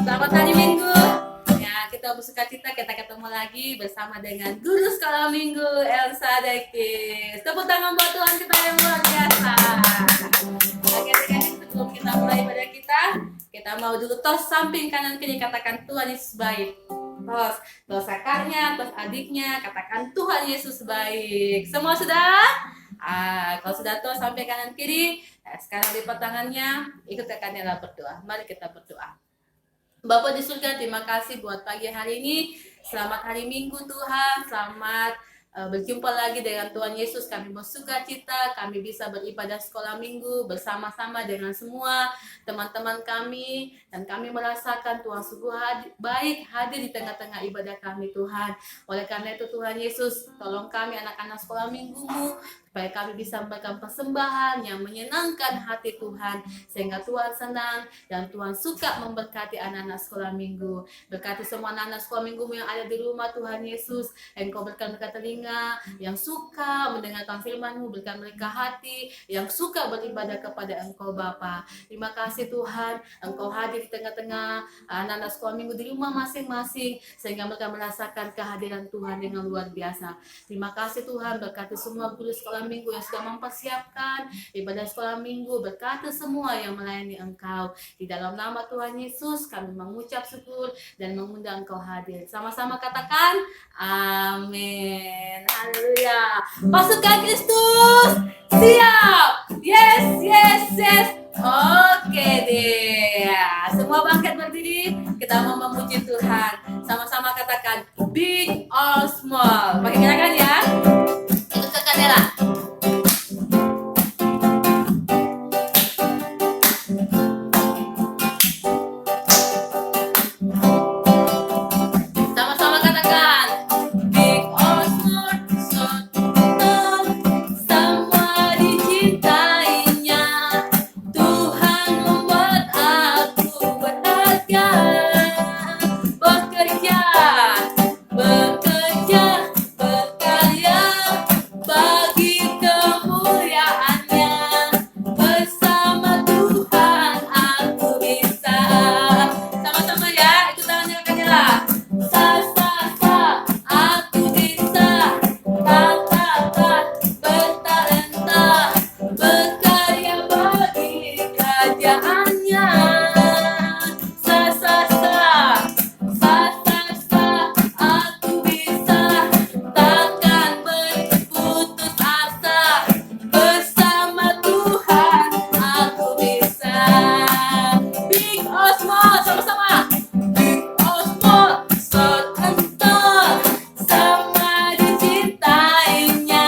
Selamat hari Minggu. Ya, kita bersuka cita kita ketemu lagi bersama dengan Guru Sekolah Minggu Elsa Dekis. Tepuk tangan buat Tuhan kita yang luar biasa. Oke, adik-adik, sebelum kita mulai ibadah kita mau dulu tos samping kanan kiri katakan Tuhan Yesus baik. Tos kakaknya, tos adiknya, katakan Tuhan Yesus baik. Semua sudah? Kalau sudah tos sampai kanan kiri, sekarang lipat tangannya, ikut kakaknya lah berdoa. Mari kita berdoa. Bapak di surga, terima kasih buat pagi hari ini. Selamat hari Minggu Tuhan. Selamat berjumpa lagi dengan Tuhan Yesus. Kami bersuka cita, kami bisa beribadah sekolah minggu bersama-sama dengan semua teman-teman kami. Dan kami merasakan Tuhan sungguh baik hadir di tengah-tengah ibadah kami Tuhan. Oleh karena itu Tuhan Yesus, tolong kami anak-anak sekolah minggumu, supaya kami bisa memberikan persembahan yang menyenangkan hati Tuhan, sehingga Tuhan senang dan Tuhan suka memberkati anak-anak sekolah minggu. Berkati semua anak-anak sekolah minggumu yang ada di rumah Tuhan Yesus. Engkau berikan mereka telinga yang suka mendengarkan firman-Mu, berikan mereka hati yang suka beribadah kepada Engkau Bapa. Terima kasih Tuhan, Engkau hadir di tengah-tengah anak-anak sekolah minggu di rumah masing-masing, sehingga mereka merasakan kehadiran Tuhan dengan luar biasa. Terima kasih Tuhan, berkati semua guru sekolah minggu yang sudah mempersiapkan ibadah sekolah minggu, berkati semua yang melayani Engkau. Di dalam nama Tuhan Yesus kami mengucap syukur dan mengundang Engkau hadir. Sama-sama katakan amin. Haleluya. Pasukan Kristus siap. Yes, yes, yes. Oke deh. Semua bangkit berdiri, kita mau memuji Tuhan. Sama-sama katakan big or small. Pakai gerakan ya. Ikut ke kamera. Sama-sama katakan big or small, short tall, semua dicintainya. Tuhan membuat aku berharga. Bekerja, berkarya bagi kemuliaannya. Bersama Tuhan aku bisa. Sama-sama ya, ikut tangannya kakaknya lah. Aku bisa. Bertalenta, berkarya bagi kerajaannya. Aku bisa. Takkan berputus asa. Bersama Tuhan aku bisa. Big or small, sama-sama. Big or small, short and tall, sama dicintainya.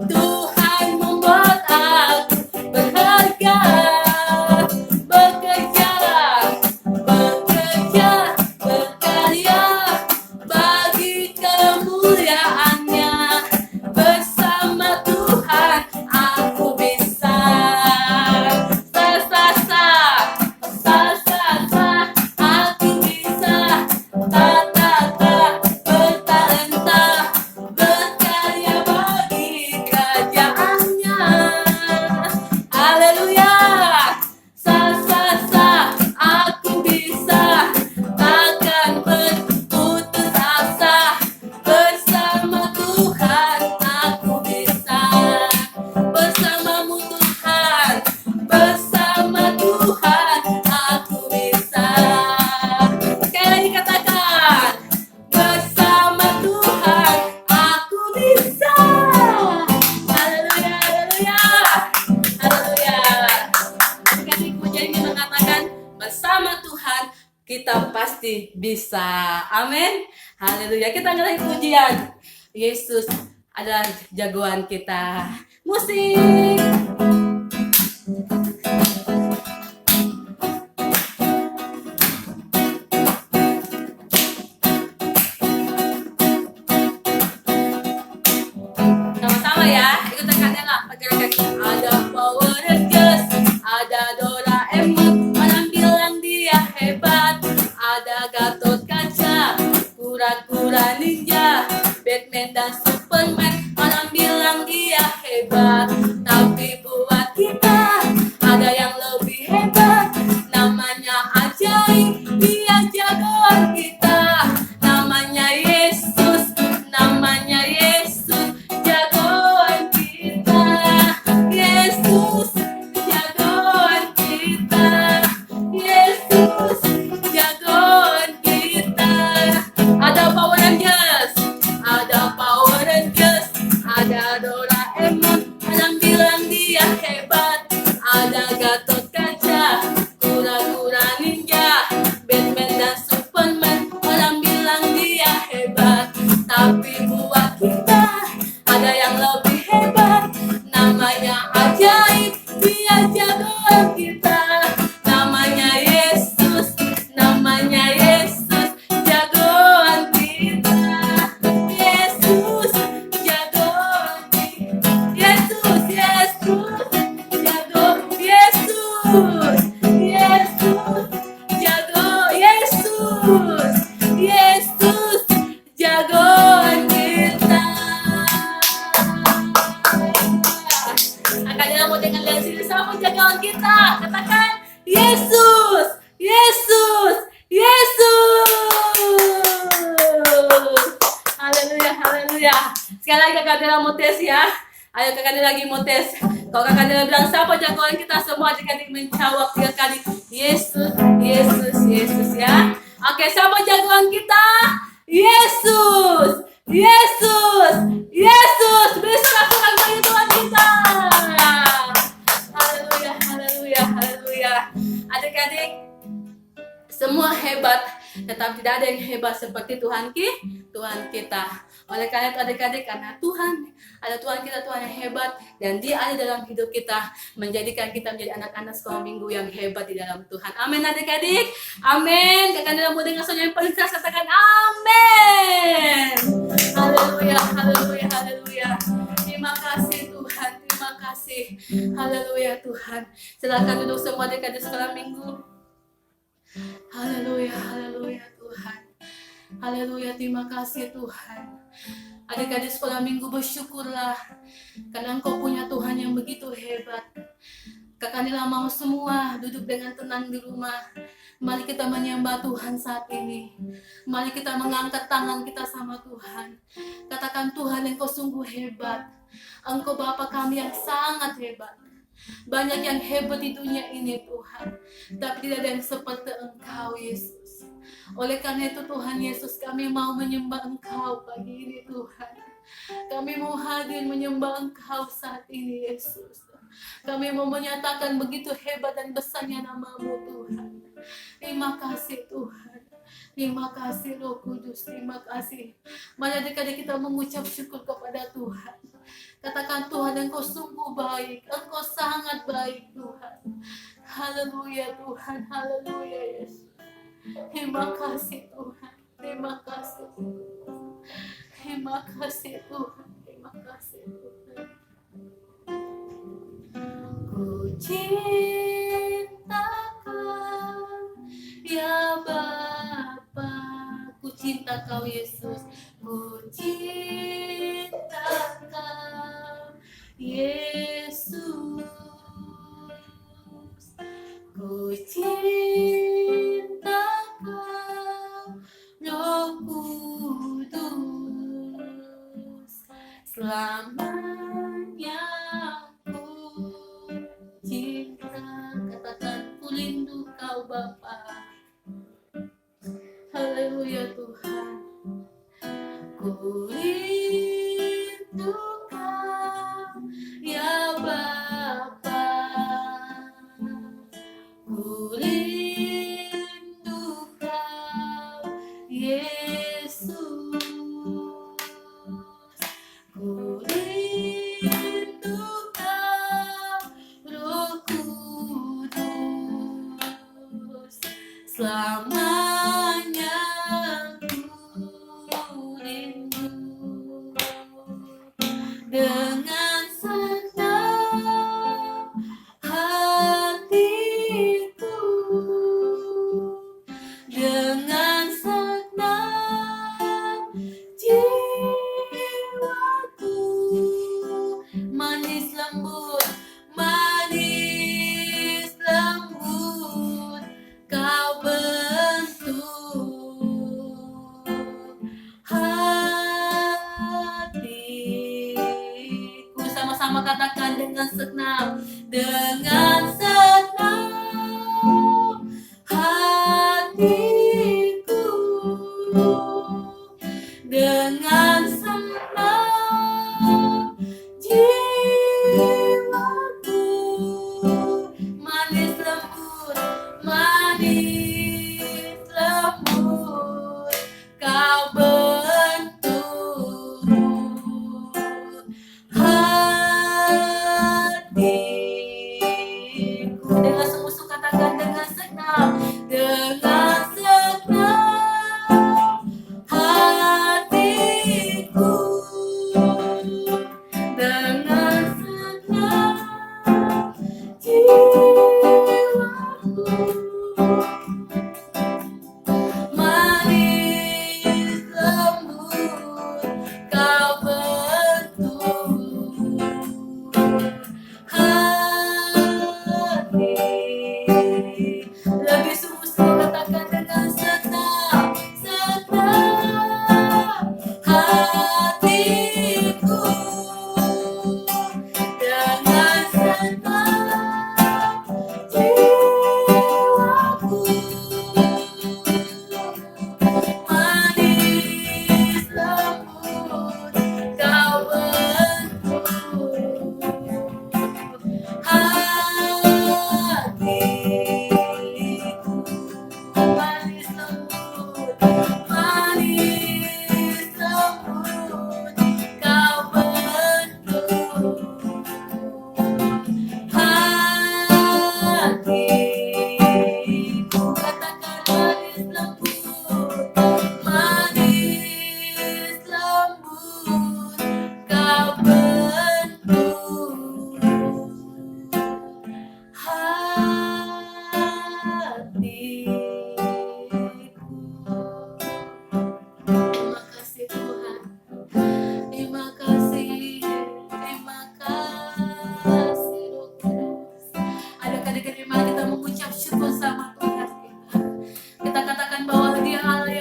Tuhan membuat aku berharga. Berkarya bagi kemuliaannya. Bersama Tuhan aku bisa. Aku bisa. Bertalenta, berkarya bagi kerajaannya. Haleluya. Aku bisa. Takkan berputus asa. Bersama Tuhan aku bisa. Bersamamu Tuhan. Bersama Tuhan aku bisa. Sekali lagi katakan bersama Tuhan aku bisa. Haleluya, haleluya, haleluya. Kasih pujiannya mengatakan bersama Tuhan kita pasti bisa. Amin. Haleluya. Kita ngelain pujian. Yesus adalah jagoan kita. Musik. Sama-sama ya, ikut tekannya lah, pakai kaki. Ada Power Rangers, ada Doraemon, orang bilang dia hebat. Ada Gatot Kaca, kura-kura ninja, Batman dan Superman, orang bilang dia hebat. Tapi buat kita ada yang lebih hebat, namanya ajaib. Dia Yesus jagoan kita. Akan mau dengan lihat sini sama jagoan kita. Katakan Yesus, Yesus, Yesus. Haleluya, haleluya. Sekali lagi kakak Dela mau tes ya. Ayo kakak Dela lagi mau tes. Kalau kakak Dela bilang siapa jagoan kita, semua adik-adik menjawab 3 kali. Yesus, Yesus, Yesus ya. Oke, siapa jagoan kita? Yesus, Yesus, Yesus. Bisa lakukan bagi Tuhan kita. Haleluya, haleluya, haleluya. Adik-adik, semua hebat, tetap tidak ada yang hebat seperti Tuhan kita. Oleh karena itu adik-adik, karena Tuhan kita, Tuhan yang hebat, dan Dia ada dalam hidup kita, menjadikan kita menjadi anak-anak sekolah minggu yang hebat di dalam Tuhan. Amin adik-adik, amin. Kakak dalam mau dengar suara yang paling keras, katakan amin. Haleluya, haleluya, haleluya. Terima kasih Tuhan, terima kasih. Haleluya Tuhan. Silakan duduk semua adik-adik sekolah minggu. Haleluya, haleluya Tuhan. Haleluya, terima kasih Tuhan. Adik-adik sekolah minggu, bersyukurlah karena Engkau punya Tuhan yang begitu hebat. Kakak Nila mau semua duduk dengan tenang di rumah. Mari kita menyembah Tuhan saat ini. Mari kita mengangkat tangan kita sama Tuhan. Katakan, Tuhan Engkau sungguh hebat. Engkau Bapa kami yang sangat hebat. Banyak yang hebat di dunia ini Tuhan, tapi tidak ada yang seperti Engkau Yesus. Oleh karena itu Tuhan Yesus, kami mau menyembah Engkau pagi ini Tuhan. Kami mau hadir menyembah Engkau saat ini Yesus. Kami mau menyatakan begitu hebat dan besarnya nama-Mu Tuhan. Terima kasih Tuhan. Terima kasih Roh Kudus, terima kasih. Mari adik-adik kita mengucap syukur kepada Tuhan. Katakan, Tuhan Engkau sungguh baik, Engkau sangat baik Tuhan. Haleluya Tuhan, haleluya Yesus. Terima kasih Tuhan, terima kasih Tuhan. Terima kasih Tuhan, terima kasih Tuhan. Ku cintakan ya Bapa, ku cinta Kau Yesus. Ku cintakan Yesus. Ku cintakan Roh Kudus. Selamanya ku cinta. Katakan, ku rindu Kau Bapa. Haleluya Tuhan. Ku rindu Kau ya Bapa. Ku rindu Kau Yesus. Ku rindu Kau Roh Kudus. Selamanya ku rindu. Dengan segenap hatiku, dengan segenap jiwaku, manis lembut, manis lembut, Kau bentuk hatiku. Sama-sama katakan, dengan segenap, dengan segenap hatiku, dengan segenap jiwaku, manis lembut, manis lembut, Kau bentuk hatiku. Dengan sungguh-sungguh katakan, dengan segenap, dengan segenap hatiku, dengan segenap jiwaku,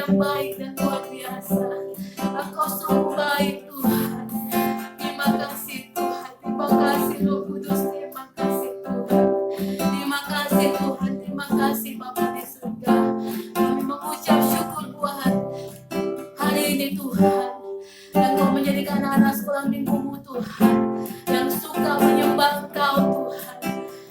yang baik dan luar biasa. Engkau sungguh baik Tuhan. Terima kasih Tuhan. Terima kasih Roh Kudus. Terima kasih Tuhan. Terima kasih Tuhan. Terima kasih Bapa di surga. Kami mengucap syukur buat hari ini Tuhan. Dan Kau menjadikan anak sekolah minggumu Tuhan, yang suka menyembah Engkau Tuhan.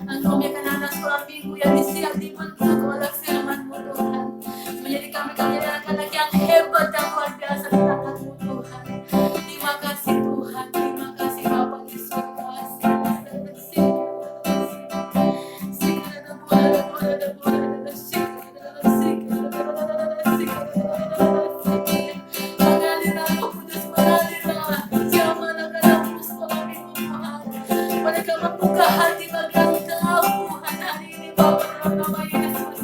Engkau menjadikan anak sekolah minggu yang disiap dibentuk oleh firman-Mu Tuhan. Menjadi kami menjadi anak-anak yang hebat dan luar biasa di tangan-Mu Tuhan. Terima kasih Tuhan. Terima kasih Bapa di surga. Mereka membuka hati bagi Engkau Tuhan hari ini Bapa dalam nama Yesus.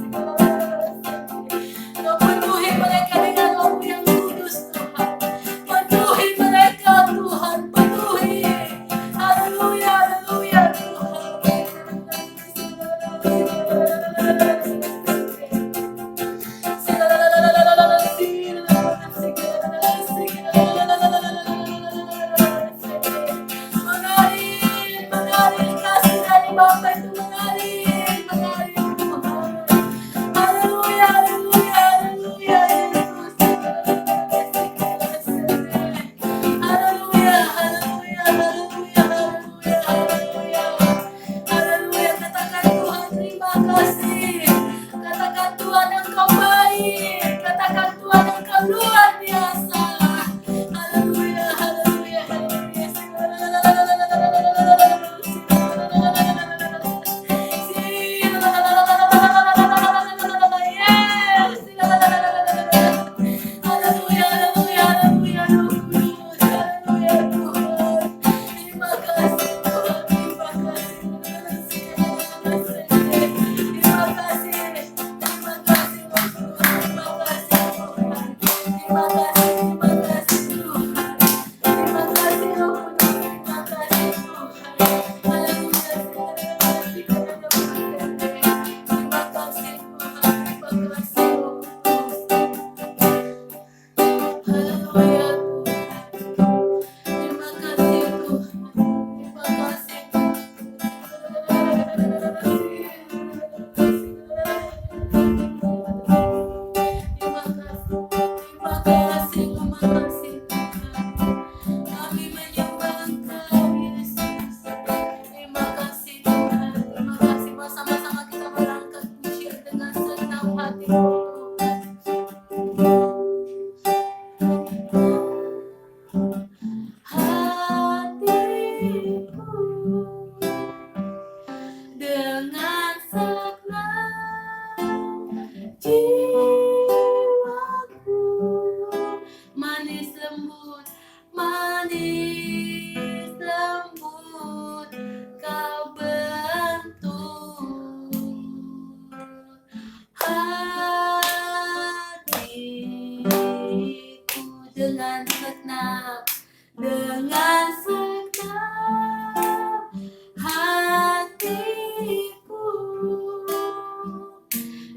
Kau penuhi mereka dengan Roh-Mu yang kudus Tuhan. Penuhi mereka Tuhan, penuhi. Haleluya, haleluya mengalir kasih dari Bapa itu mengalir Tuhan. Haleluya, haleluya, haleluya Yesus. Haleluya, haleluya, haleluya, haleluya, haleluya. Haleluya, katakan Tuhan terima kasih. Katakan Tuhan Engkau baik. Katakan Tuhan Engkau luar biasa. Haleluya, haleluya, haleluya. Dengan segenap jiwaku, manis lembut kau bentuk hatiku dengan segenap hatiku,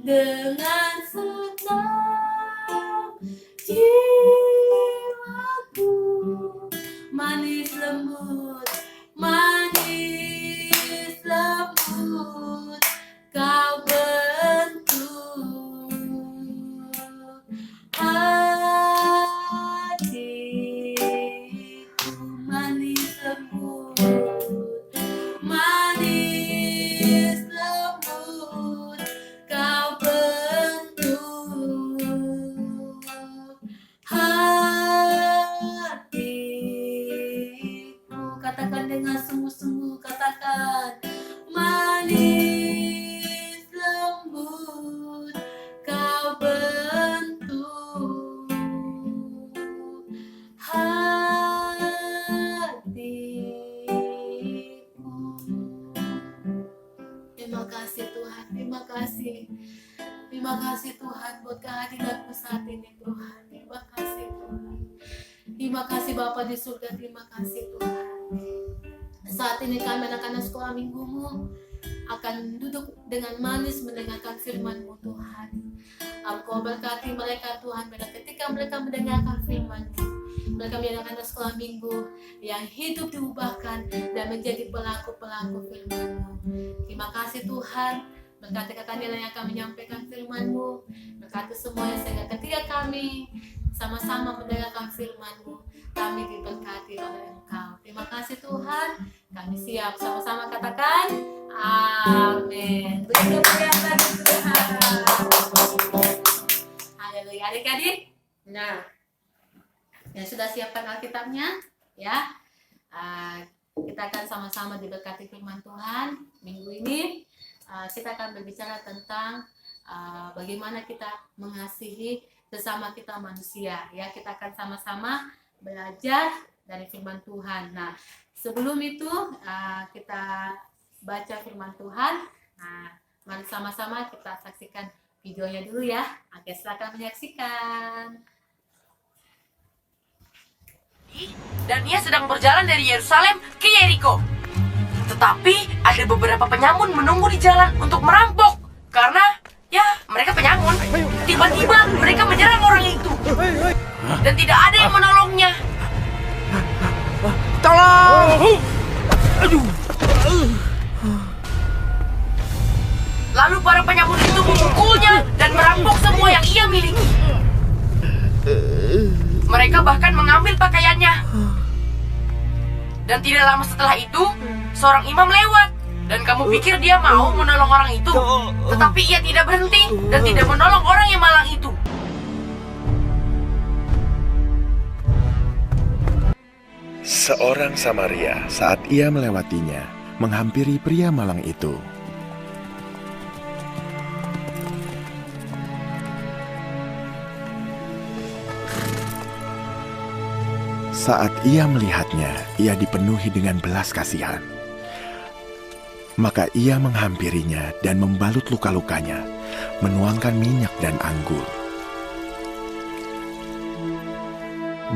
dengan segenap jiwaku, manis lembut kau bentuk hatiku, manis lembut kau bentuk hatiku. Katakan dengan sungguh-sungguh, katakan manis lembut kau bentuk hatiku. Terima kasih Tuhan, terima kasih. Terima kasih Tuhan buat kehadiran-Mu saat ini Tuhan. Terima kasih Tuhan. Terima kasih Bapa di surga, terima kasih Tuhan. Saat ini kami anak-anak sekolah minggu-Mu akan duduk dengan manis mendengarkan firman-Mu Tuhan. Engkau berkati mereka Tuhan, ketika mereka mendengarkan firman-Mu, mereka menjalankan sekolah minggu yang hidup diubahkan dan menjadi pelaku-pelaku firman-Mu. Terima kasih Tuhan, berkati kakak Nela yang akan menyampaikan firman-Mu, berkati semuanya sehingga ketika kami sama-sama mendengarkan firman-Mu, kami diberkati oleh Engkau. Terima kasih Tuhan, kami siap sama-sama katakan amin. Begitu berikan Tuhan. Haleluya. Adik-adik, nah yang sudah siapkan Alkitabnya ya, kita akan sama-sama diberkati firman Tuhan. Minggu ini kita akan berbicara tentang bagaimana kita mengasihi sesama kita manusia ya. Kita akan sama-sama belajar dari firman Tuhan. Nah, sebelum itu kita baca firman Tuhan. Nah, mari sama-sama kita saksikan videonya dulu ya. Oke, silakan menyaksikan. Dan ia sedang berjalan dari Yerusalem ke Yeriko. Tetapi ada beberapa penyamun menunggu di jalan untuk merampok. Karena ya mereka penyamun. Tiba-tiba mereka menyerang orang itu. Dan tidak ada yang menolongnya. Tolong! Aduh! Lalu para penyamun itu memukulnya dan merampok semua yang ia miliki. Mereka bahkan mengambil pakaiannya. Dan tidak lama setelah itu, seorang imam lewat. Dan kamu pikir dia mau menolong orang itu. Tetapi ia tidak berhenti dan tidak menolong orang yang malang itu. Seorang Samaria saat ia melewatinya, menghampiri pria malang itu. Saat ia melihatnya, ia dipenuhi dengan belas kasihan. Maka ia menghampirinya dan membalut luka-lukanya, menuangkan minyak dan anggur.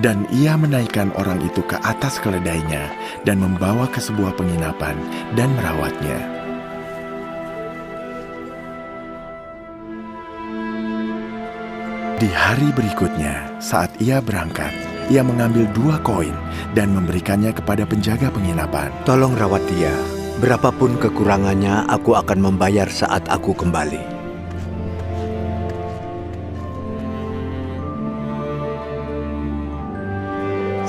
Dan ia menaikkan orang itu ke atas keledainya dan membawa ke sebuah penginapan dan merawatnya. Di hari berikutnya, saat ia berangkat, ia mengambil 2 koin dan memberikannya kepada penjaga penginapan. Tolong rawat dia. Berapapun kekurangannya, aku akan membayar saat aku kembali.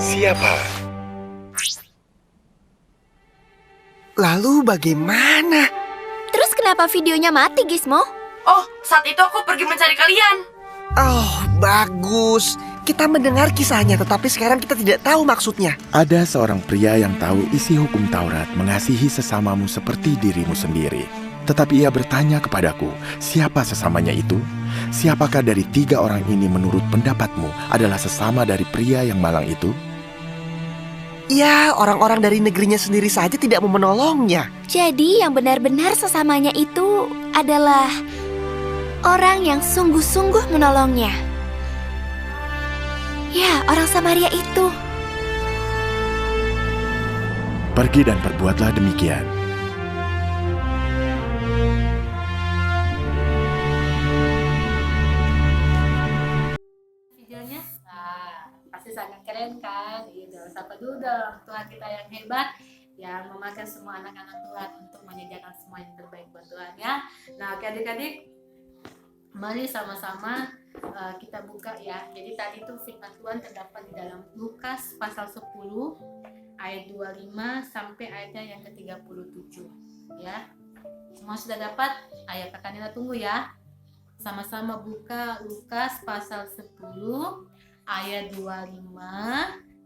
Siapa? Lalu bagaimana? Terus kenapa videonya mati, Gizmo? Oh, saat itu aku pergi mencari kalian. Oh, bagus. Kita mendengar kisahnya, tetapi sekarang kita tidak tahu maksudnya. Ada seorang pria yang tahu isi hukum Taurat, mengasihi sesamamu seperti dirimu sendiri. Tetapi ia bertanya kepadaku, siapa sesamanya itu? Siapakah dari 3 orang ini menurut pendapatmu adalah sesama dari pria yang malang itu? Ya, orang-orang dari negerinya sendiri saja tidak mau menolongnya. Jadi yang benar-benar sesamanya itu adalah orang yang sungguh-sungguh menolongnya. Ya, orang Samaria itu. Pergi dan perbuatlah demikian. Videonya pasti sangat keren kan. Gitu. Sapa dulu dong Tuhan kita yang hebat, yang memakai semua anak-anak Tuhan untuk menyediakan semua yang terbaik buat Tuhan ya. Nah, adik-adik, mari sama-sama kita buka ya. Jadi tadi itu firman Tuhan terdapat di dalam Lukas pasal 10 ayat 25 sampai ayatnya yang ke-37 ya. Semua sudah dapat? Ayo kakak Nila tunggu ya. Sama-sama buka Lukas pasal 10 ayat 25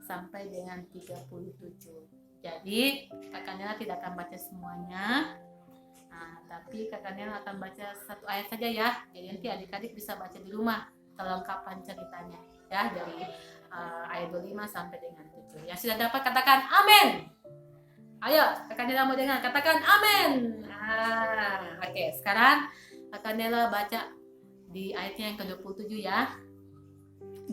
sampai dengan 37. Jadi kakak Nila tidak akan baca semuanya. Nah, tapi kakak Nela akan baca 1 ayat saja ya. Jadi nanti adik-adik bisa baca di rumah kelengkapan ceritanya ya, dari ayat 25 sampai dengan 7. Yang sudah dapat katakan amin. Ayo, kakak Nela mau dengar, katakan amin. Oke, sekarang kakak Nela baca di ayatnya yang ke-27 ya.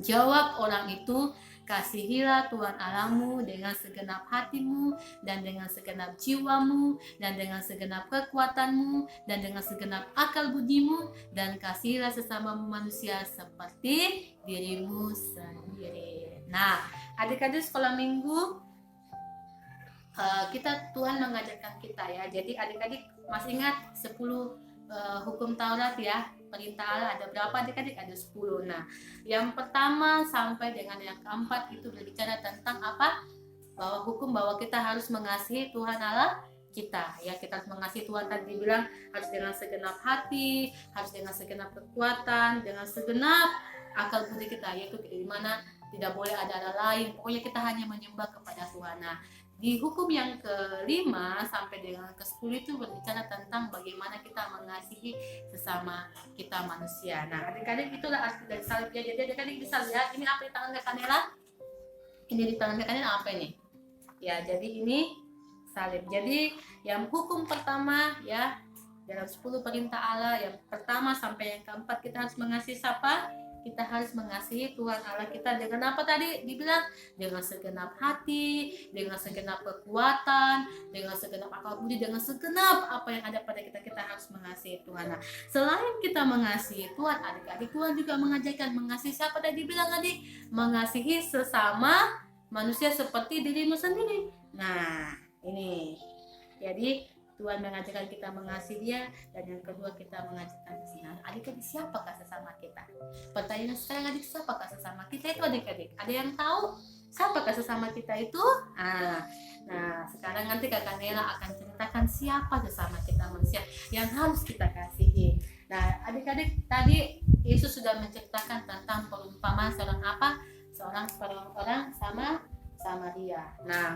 Jawab orang itu, Kasihilah Tuhan Allahmu dengan segenap hatimu, dan dengan segenap jiwamu, dan dengan segenap kekuatanmu, dan dengan segenap akal budimu, dan kasihilah sesama manusia seperti dirimu sendiri. Nah, adik-adik sekolah minggu, kita Tuhan mengajarkan kita ya. Jadi adik-adik masih ingat 10 hukum Taurat ya, perintah Allah ada berapa adik-adik? Ada 10. Nah, yang pertama sampai dengan yang keempat itu berbicara tentang apa? Bahwa kita harus mengasihi Tuhan Allah kita ya. Kita harus mengasihi Tuhan, tadi dibilang harus dengan segenap hati, harus dengan segenap kekuatan, dengan segenap akal budi kita, yaitu di mana tidak boleh ada Allah lain. Pokoknya kita hanya menyembah kepada Tuhan. Nah, di hukum yang kelima sampai dengan ke-10 itu berbicara tentang bagaimana kita mengasihi sesama kita manusia. Nah, adik-adik itulah arti dari salib ya. Jadi adik-adik bisa lihat ini apa di tangan Kanela? Ini di tangan Kanela apa ini? Ya, jadi ini salib. Jadi yang hukum pertama ya, dalam 10 perintah Allah, yang pertama sampai yang keempat kita harus mengasihi siapa? Kita harus mengasihi Tuhan Allah kita dengan apa tadi dibilang? Dengan segenap hati, dengan segenap kekuatan, dengan segenap akal budi, dengan segenap apa yang ada pada kita. Kita harus mengasihi Tuhan. Nah, selain kita mengasihi Tuhan, adik-adik, Tuhan juga mengajarkan mengasihi siapa tadi dibilang adik? Mengasihi sesama manusia seperti dirimu sendiri. Nah, ini. Jadi Tuhan mengajarkan kita mengasihi Dia, dan yang kedua kita mengajarkan kasihan. Adik-adik, siapakah sesama kita? Pertanyaan sekarang, adik, siapakah sesama kita itu adik-adik? Ada yang tahu siapakah sesama kita itu? Nah, sekarang nanti Kakak Nela akan ceritakan siapa sesama kita manusia yang harus kita kasihi. Nah, adik-adik, tadi Yesus sudah menceritakan tentang perumpamaan seorang apa? Seorang sama Samaria. Nah,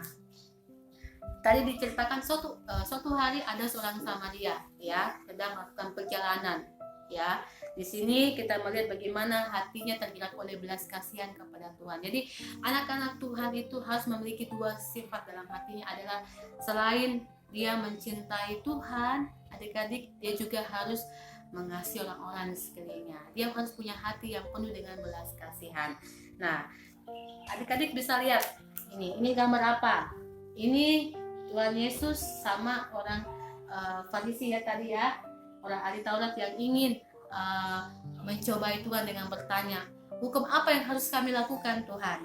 tadi diceritakan suatu hari ada seorang Samaria ya sedang melakukan perjalanan ya. Di sini kita melihat bagaimana hatinya tergerak oleh belas kasihan kepada Tuhan. Jadi anak-anak Tuhan itu harus memiliki dua sifat dalam hatinya, adalah selain dia mencintai Tuhan, adik-adik, dia juga harus mengasihi orang-orang di sekelilingnya. Dia harus punya hati yang penuh dengan belas kasihan. Nah, adik-adik bisa lihat ini gambar apa? Ini Tuhan Yesus sama orang Farisi ya tadi ya, orang ahli Taurat yang ingin mencobai Tuhan dengan bertanya, hukum apa yang harus kami lakukan Tuhan?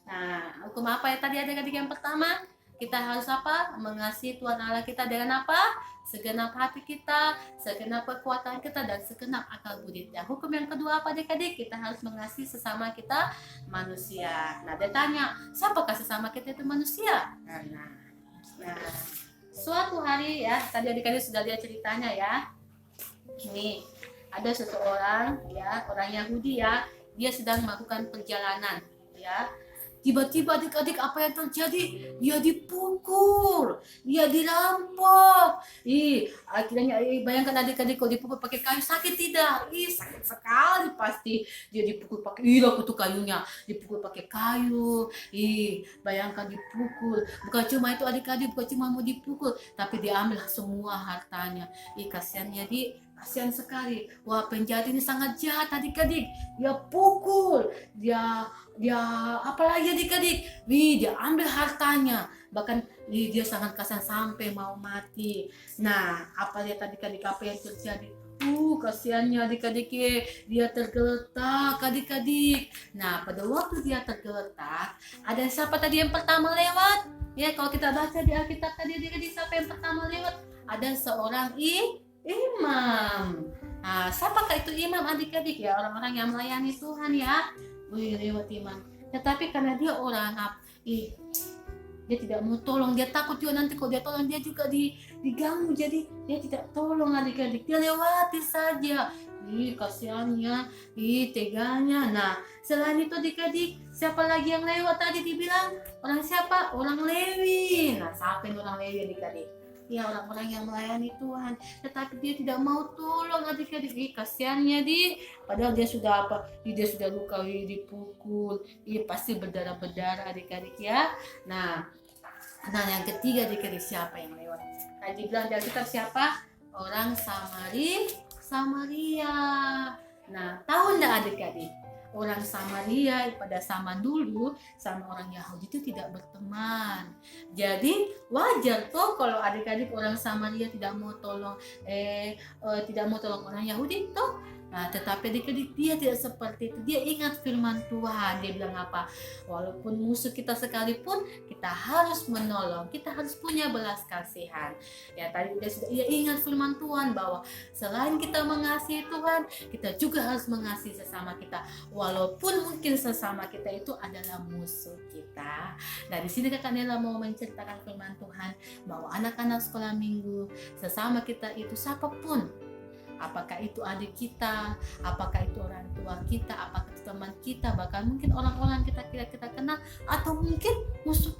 Nah, hukum apa ya tadi adik-adik? Yang pertama, kita harus apa? Mengasihi Tuhan Allah kita dengan apa? Segenap hati kita, segenap kekuatan kita, dan segenap akal budi. Dan hukum yang kedua apa adik-adik? Kita harus mengasihi sesama kita manusia. Nah, dia tanya, siapakah sesama kita itu manusia? Nah, suatu hari ya, tadi adik-adik sudah lihat ceritanya ya. Ini ada seseorang ya, orang Yahudi ya, dia sedang melakukan perjalanan ya. Tiba-tiba adik-adik apa yang terjadi? Dia dipukul, dia dirampok. Akhirnya bayangkan adik-adik kalau dipukul pakai kayu, sakit tidak? Sakit sekali pasti. Dia dipukul pakai kutu kayunya, dipukul pakai kayu. Bayangkan dipukul. Bukan cuma itu adik-adik, bukan cuma mau dipukul, tapi diambil semua hartanya. Kasihan sekali. Wah, penjahat ini sangat jahat adik-adik. Dia pukul, dia apalagi adik-adik, dia ambil hartanya, bahkan dia sangat kasihan sampai mau mati. Nah, apa lihat adik-adik apa yang terjadi? Kasihannya adik-adik, dia tergeletak adik-adik. Nah, pada waktu dia tergeletak, ada siapa tadi yang pertama lewat? Ya, kalau kita baca di Alkitab tadi adik-adik, siapa yang pertama lewat? Ada seorang imam. Nah, siapakah itu imam adik-adik? Ya, orang-orang yang melayani Tuhan ya. Lewat imam. Tetapi karena dia orang dia tidak mau tolong, dia takut juga nanti kalau dia tolong dia juga diganggu, jadi dia tidak tolong adik-adik, dia lewati saja. Kasihannya, teganya. Nah, selain itu adik-adik, siapa lagi yang lewat tadi dibilang? Orang siapa? Orang Lewi. Nah, siapa yang orang Lewi adik-adik? Ya, orang-orang yang melayani Tuhan, tetapi dia tidak mau tolong adik-adik. Kasihannya padahal dia sudah dia sudah luka, dipukul, pasti berdarah-berdarah adik-adik ya. Nah, yang ketiga adik-adik, siapa yang lewat? Tadi bilang dari kita siapa? Orang Samaria. Nah, tahu enggak adik-adik? orang Samaria pada zaman dulu sama orang Yahudi itu tidak berteman. Jadi wajar toh kalau adik-adik orang Samaria tidak mau tolong orang Yahudi toh. Nah, tetapi adik-adik dia tidak seperti itu. Dia ingat firman Tuhan. Dia bilang apa? Walaupun musuh kita sekalipun, kita harus menolong. Kita harus punya belas kasihan. Ya, tadi dia ingat firman Tuhan bahwa selain kita mengasihi Tuhan, kita juga harus mengasihi sesama kita. Walaupun mungkin sesama kita itu adalah musuh kita. Nah, di sini Kakak Nela mau menceritakan firman Tuhan bahwa anak-anak sekolah minggu, sesama kita itu siapapun, apakah itu adik kita, apakah itu orang tua kita, apakah itu teman kita, bahkan mungkin orang-orang kita kenal, atau mungkin musuh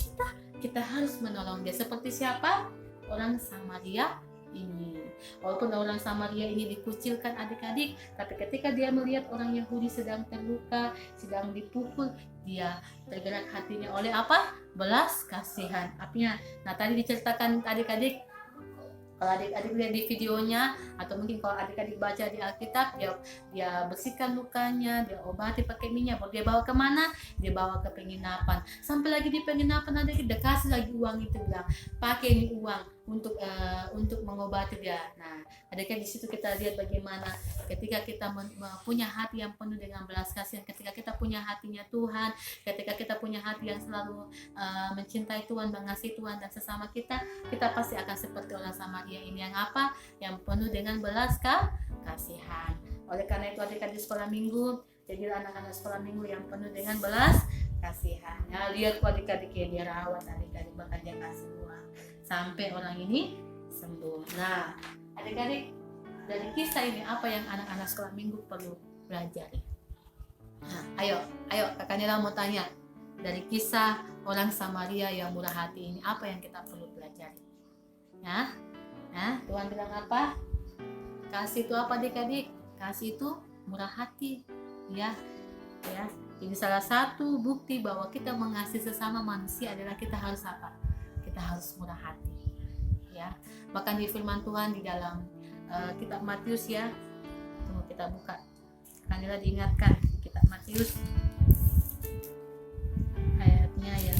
kita harus menolong dia. Seperti siapa? Orang Samaria ini. Walaupun orang Samaria ini dikucilkan adik-adik, tapi ketika dia melihat orang Yahudi sedang terluka, sedang dipukul, dia tergerak hatinya oleh apa? Belas kasihan. Artinya, nah tadi diceritakan adik-adik, kalau adik-adik lihat di videonya, atau mungkin kalau adik-adik baca di Alkitab, dia bersihkan lukanya, dia obati pakai minyak, dia bawa kemana? Dia bawa ke penginapan. Sampai lagi di penginapan adik-adik kasih lagi uang itu, bilang pakai ini uang untuk mengobati dia. Nah, adik-adik di situ kita lihat bagaimana ketika kita punya hati yang penuh dengan belas kasihan, ketika kita punya hatinya Tuhan, ketika kita punya hati yang selalu mencintai Tuhan, mengasihi Tuhan dan sesama kita pasti akan seperti orang Samaria ini yang apa? Yang penuh dengan belas kasihan. Oleh karena itu adik-adik sekolah minggu, jadilah anak-anak sekolah minggu yang penuh dengan belas kasihan. Ya, lihat kok adik-adik ya, dia rawat adik-adik, bahkan dia kasih uang sampai orang ini sembuh. Nah, adik-adik, dari kisah ini apa yang anak-anak sekolah minggu perlu pelajari? Nah, ayo Kakak Nela mau tanya, dari kisah orang Samaria yang murah hati ini apa yang kita perlu pelajari? Ya, Tuhan bilang apa? Kasih itu apa adik-adik? Kasih itu murah hati, ya. Jadi salah satu bukti bahwa kita mengasihi sesama manusia adalah kita harus apa? Kita harus murah hati, ya. Bahkan di firman Tuhan di dalam kitab Matius, ya, tunggu kita buka, Kanila diingatkan di kitab Matius ayatnya yang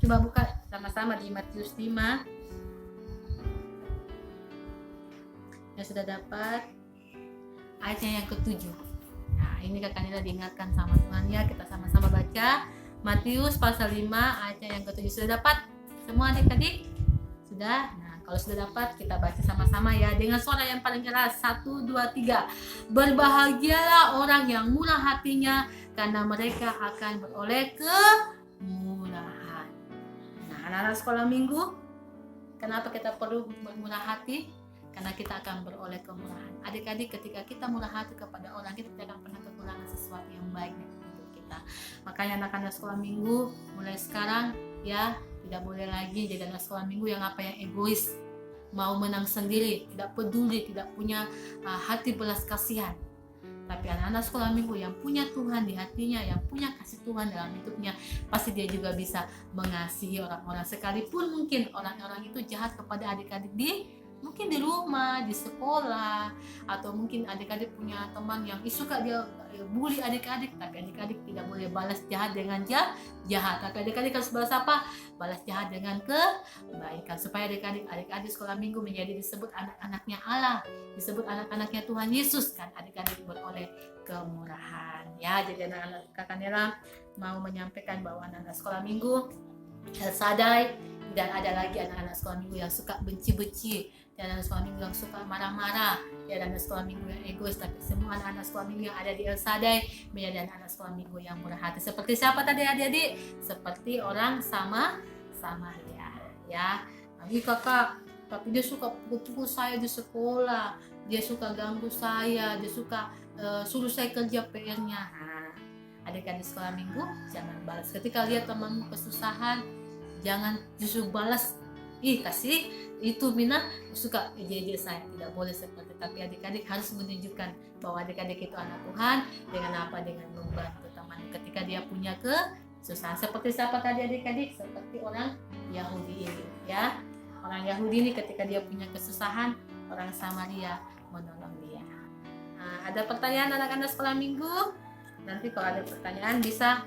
coba buka sama-sama di Matius 5. Yang sudah dapat ayatnya yang ke-7. Nah, ini Kakak Nila diingatkan sama Tuhan, ya, kita sama-sama baca Matius pasal 5 ayatnya yang ke-7. Sudah dapat semua adik-adik? Sudah? Nah, kalau sudah dapat kita baca sama-sama, ya, dengan suara yang paling keras. 1, 2, 3. Berbahagialah orang yang murah hatinya, karena mereka akan beroleh kemurahan. Nah, anak-anak sekolah minggu, kenapa kita perlu bermurah hati? Karena kita akan beroleh kemurahan. Adik-adik, ketika kita murah hati kepada orang, kita tidak akan pernah kekurangan sesuatu yang baik dari hidup kita. Makanya anak-anak sekolah minggu mulai sekarang, ya, tidak boleh lagi jadi anak sekolah minggu yang egois, mau menang sendiri, tidak peduli, tidak punya hati belas kasihan. Tapi anak-anak sekolah minggu yang punya Tuhan di hatinya, yang punya kasih Tuhan dalam hidupnya, pasti dia juga bisa mengasihi orang-orang, sekalipun mungkin orang-orang itu jahat kepada adik-adik mungkin di rumah, di sekolah, atau mungkin adik-adik punya teman yang suka dia bully adik-adik, tapi adik-adik tidak boleh balas jahat dengan jahat. Tapi adik-adik harus balas apa? Balas jahat dengan kebaikan, supaya adik-adik sekolah minggu menjadi disebut anak-anaknya Allah, disebut anak-anaknya Tuhan Yesus, kan adik-adik beroleh kemurahan. Ya, jadi anak-anak Kakak Nela mau menyampaikan bahwa anak-anak sekolah minggu sadai, dan ada lagi anak-anak sekolah minggu yang suka benci-benci, dan anak sekolah minggu yang suka marah-marah, dan anak sekolah minggu yang egois. Tapi semua anak-anak sekolah minggu yang ada di El Shaddai menjadi anak sekolah minggu yang murah hati. Seperti siapa tadi adik-adik? Seperti orang Samaria, ya. Ini kakak, tapi dia suka pukul saya di sekolah, dia suka ganggu saya, dia suka suruh saya kerja PR-nya. Nah, adik-adik sekolah minggu jangan balas. Ketika lihat temanmu kesusahan, jangan justru balas, kasih itu Mina suka ejek saya. Tidak boleh seperti itu. Tapi adik-adik harus menunjukkan bahwa adik-adik itu anak Tuhan dengan apa? Dengan membantu teman ketika dia punya kesusahan. Seperti siapa tadi adik-adik? Seperti orang Yahudi ini, ya. Orang Yahudi ini ketika dia punya kesusahan, orang Samaria menolong dia. Nah, ada pertanyaan anak-anak sekolah minggu? Nanti kalau ada pertanyaan bisa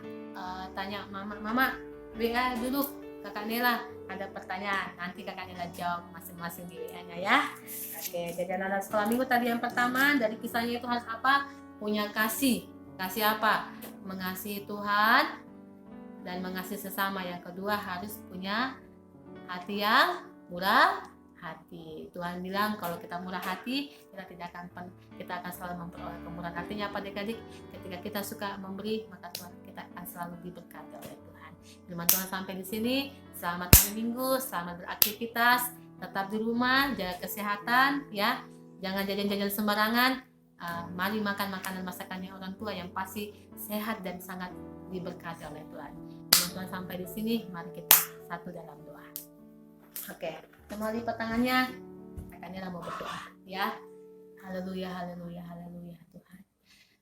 tanya Mama WA dulu Kakak Nela, ada pertanyaan. Nanti Kakak Nela jawab masing-masing di WA-nya ya. Oke, jadi anak-anak sekolah minggu tadi yang pertama dari kisahnya itu harus apa? Punya kasih. Kasih apa? Mengasihi Tuhan dan mengasihi sesama. Yang kedua harus punya hati yang murah hati. Tuhan bilang kalau kita murah hati, kita akan selalu memperoleh kemurahan. Artinya apa adik-adik? Ketika kita suka memberi, maka Tuhan kita akan selalu diberkati oleh Tuhan. Firman Tuhan sampai di sini. Selamat hari Minggu, selamat beraktivitas, tetap di rumah, jaga kesehatan ya. Jangan jajan-jajan sembarangan. Mari makan makanan masakannya orang tua yang pasti sehat dan sangat diberkati oleh Tuhan. Firman Tuhan sampai di sini, mari kita satu dalam doa. Oke, kembali tangannya. Kakak Nela mau berdoa ya. Haleluya, haleluya, haleluya Tuhan.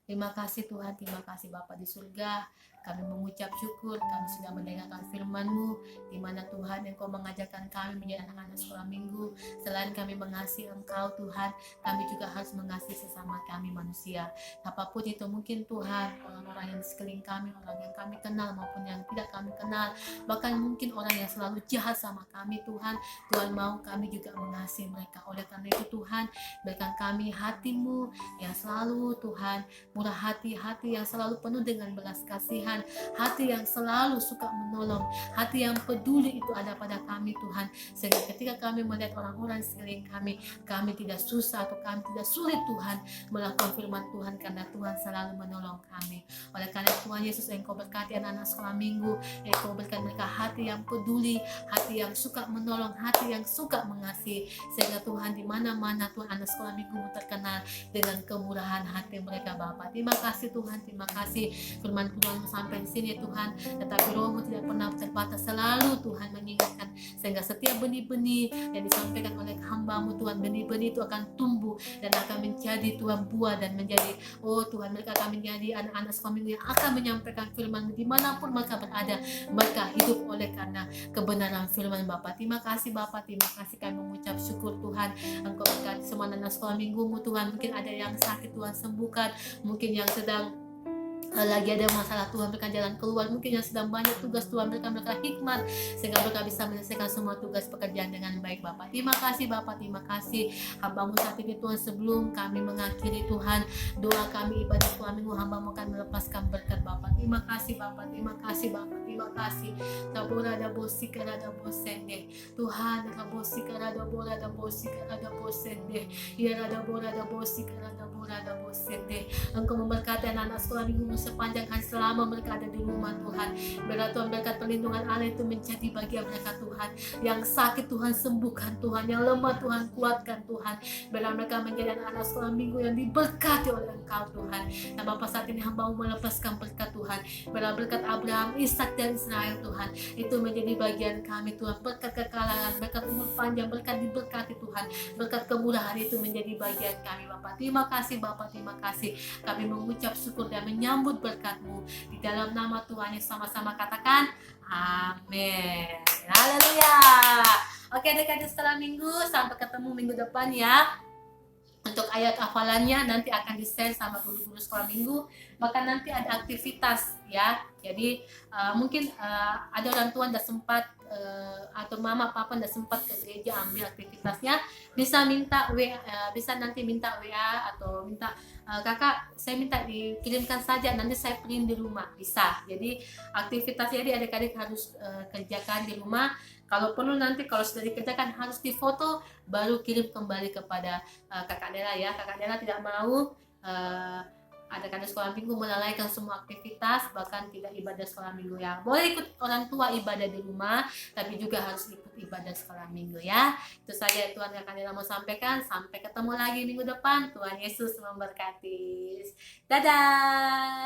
Terima kasih Tuhan, terima kasih Bapa di surga. Kami mengucap syukur, kami sudah mendengarkan firman-Mu, di mana Tuhan Engkau mengajarkan kami menjadi anak-anak sekolah minggu. Selain kami mengasihi Engkau Tuhan, kami juga harus mengasihi sesama kami manusia. Apapun itu mungkin Tuhan, orang-orang yang di sekeliling kami, orang yang kami kenal maupun yang tidak kami kenal, bahkan mungkin orang yang selalu jahat sama kami Tuhan, Tuhan mau kami juga mengasihi mereka. Oleh karena itu Tuhan, berikan kami hati-Mu yang selalu Tuhan, murah hati, hati yang selalu penuh dengan belas kasihan, hati yang selalu suka menolong, hati yang peduli itu ada pada kami Tuhan, sehingga ketika kami melihat orang-orang di sekeliling kami tidak susah atau kami tidak sulit Tuhan melakukan firman Tuhan, karena Tuhan selalu menolong kami. Oleh karena Tuhan Yesus, Engkau berkati anak-anak sekolah minggu, Engkau berkati mereka hati yang peduli, hati yang suka menolong, hati yang suka mengasihi, sehingga Tuhan di mana-mana Tuhan anak sekolah minggu terkenal dengan kemurahan hati mereka Bapa. Terima kasih Tuhan, terima kasih firman Tuhan sampai di sini Tuhan, tetapi Roh-Mu tidak pernah terbatas, selalu Tuhan mengingatkan, sehingga setiap benih-benih yang disampaikan oleh hamba-Mu Tuhan, benih-benih itu akan tumbuh dan akan menjadi Tuhan buah dan menjadi Tuhan, mereka akan menjadi anak-anak sekolah minggu yang akan menyampaikan firman dimanapun mereka berada, mereka hidup oleh karena kebenaran firman Bapa. Terima kasih Bapa, terima kasih, kami mengucap syukur Tuhan. Engkau berkati semua anak sekolah minggu-Mu Tuhan, mungkin ada yang sakit Tuhan sembuhkan, mungkin yang sedang lagi ada masalah Tuhan berikan jalan keluar, mungkin yang sedang banyak tugas Tuhan berikan mereka hikmat sehingga mereka bisa menyelesaikan semua tugas pekerjaan dengan baik Bapak. Terima kasih Bapak, terima kasih hamba-Mu saat ini Tuhan. Sebelum kami mengakhiri Tuhan doa kami ibadah Tuhan minggu, hamba-Mu akan melepaskan berkat Bapak. Terima kasih Bapak, terima kasih Bapak, terima kasih. Tabora ada bosi karada bosende Tuhan, ada bosi karada bora ada bosi karada bosende ya, ada bora ada bosi karada bora ada bosende. Engkau memberkati anak-anak sekolah minggu sepanjang hari selama mereka ada di rumah Tuhan. Biarlah Tuhan berkat perlindungan Allah itu menjadi bagian mereka Tuhan. Yang sakit Tuhan sembuhkan Tuhan, yang lemah Tuhan kuatkan Tuhan. Biarlah mereka menjadi anak-anak sekolah minggu yang diberkati oleh Engkau Tuhan. Dan Bapak saat ini hamba-Mu melepaskan berkat Tuhan. Biarlah berkat Abraham, Ishak dan Israel Tuhan itu menjadi bagian kami Tuhan. Berkat kekalahan, berkat umur panjang, berkat diberkati Tuhan. Berkat kemurahan itu menjadi bagian kami Bapak. Terima kasih Bapak, terima kasih. Kami mengucap syukur dan menyambut berkat-Mu di dalam nama Tuhan Yesus, sama-sama katakan amin. Haleluya. Oke adik-adik setelah minggu, sampai ketemu minggu depan ya. Untuk ayat hafalannya nanti akan di-share sama guru-guru sekolah minggu. Bahkan nanti ada aktivitas ya. Jadi mungkin ada orang tua tidak sempat atau mama papa tidak sempat ke gereja ambil aktivitasnya, bisa minta WA, bisa nanti minta WA atau minta kakak saya minta dikirimkan saja, nanti saya print di rumah, bisa. Jadi aktivitasnya jadi adik-adik harus kerjakan di rumah. Kalau perlu nanti kalau sudah dikerjakan harus difoto baru kirim kembali kepada kakak Nela ya. Kakak Nela tidak mau adik-adik sekolah minggu melalaikan semua aktivitas, bahkan tidak ibadah sekolah minggu ya. Boleh ikut orang tua ibadah di rumah, tapi juga harus ikut ibadah sekolah minggu ya. Itu saja Tuhan yang akan mau sampaikan. Sampai ketemu lagi minggu depan. Tuhan Yesus memberkati. Dadah.